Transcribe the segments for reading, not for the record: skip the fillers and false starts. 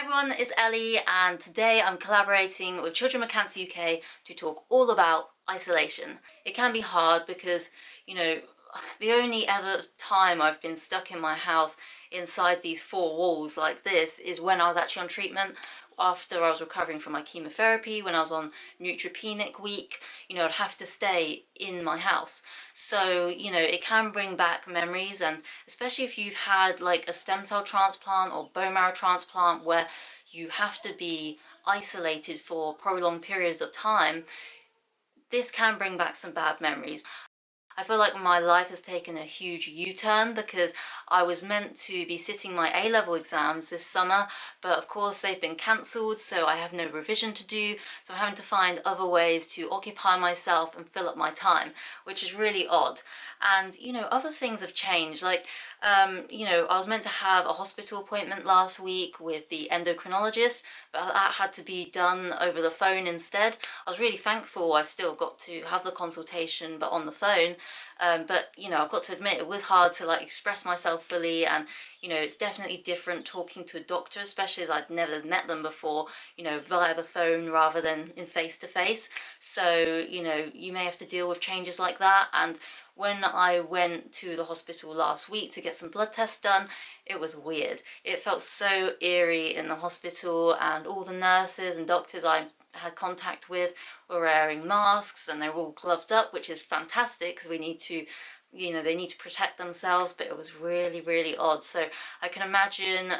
Hi everyone, it's Ellie and today I'm collaborating with Children with Cancer UK to talk all about isolation. It can be hard because, the only ever time I've been stuck in my house inside these four walls like this is when I was actually on treatment after I was recovering from my chemotherapy, when I was on neutropenic week. I'd have to stay in my house. So, it can bring back memories, and especially if you've had like a stem cell transplant or bone marrow transplant where you have to be isolated for prolonged periods of time, this can bring back some bad memories. I feel like my life has taken a huge U-turn because I was meant to be sitting my A-level exams this summer, but of course they've been cancelled, so I have no revision to do, so I'm having to find other ways to occupy myself and fill up my time, which is really odd. And, other things have changed, like, I was meant to have a hospital appointment last week with the endocrinologist, but that had to be done over the phone instead. I was really thankful I still got to have the consultation, but on the phone. But I've got to admit it was hard to like express myself fully, and it's definitely different talking to a doctor, especially as I'd never met them before, via the phone rather than in face to face. So you may have to deal with changes like that. And when I went to the hospital last week to get some blood tests done, it was weird. It felt so eerie in the hospital, and all the nurses and doctors I had contact with were wearing masks and they're all gloved up, which is fantastic because we need to, they need to protect themselves, but it was really, really odd. So I can imagine,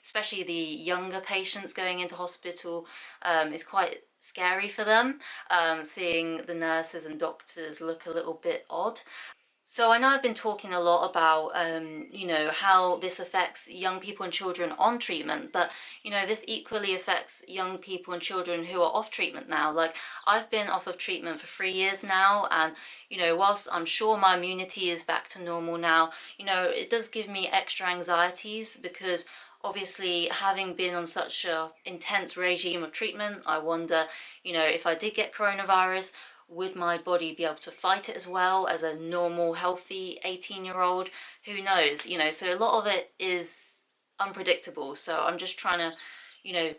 especially the younger patients going into hospital, is quite scary for them, seeing the nurses and doctors look a little bit odd. So I know I've been talking a lot about, how this affects young people and children on treatment, but, this equally affects young people and children who are off treatment now. Like, I've been off of treatment for 3 years now, and, whilst I'm sure my immunity is back to normal now, it does give me extra anxieties because obviously having been on such a intense regime of treatment, I wonder, if I did get coronavirus, would my body be able to fight it as well as a normal, healthy 18-year-old? Who knows? So a lot of it is unpredictable. So I'm just trying to,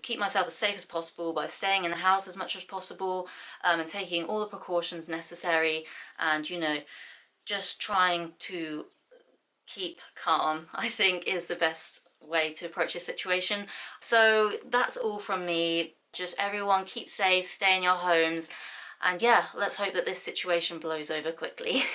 keep myself as safe as possible by staying in the house as much as possible, and taking all the precautions necessary, and, just trying to keep calm, I think, is the best way to approach this situation. So that's all from me. Just everyone keep safe, stay in your homes, and yeah, let's hope that this situation blows over quickly.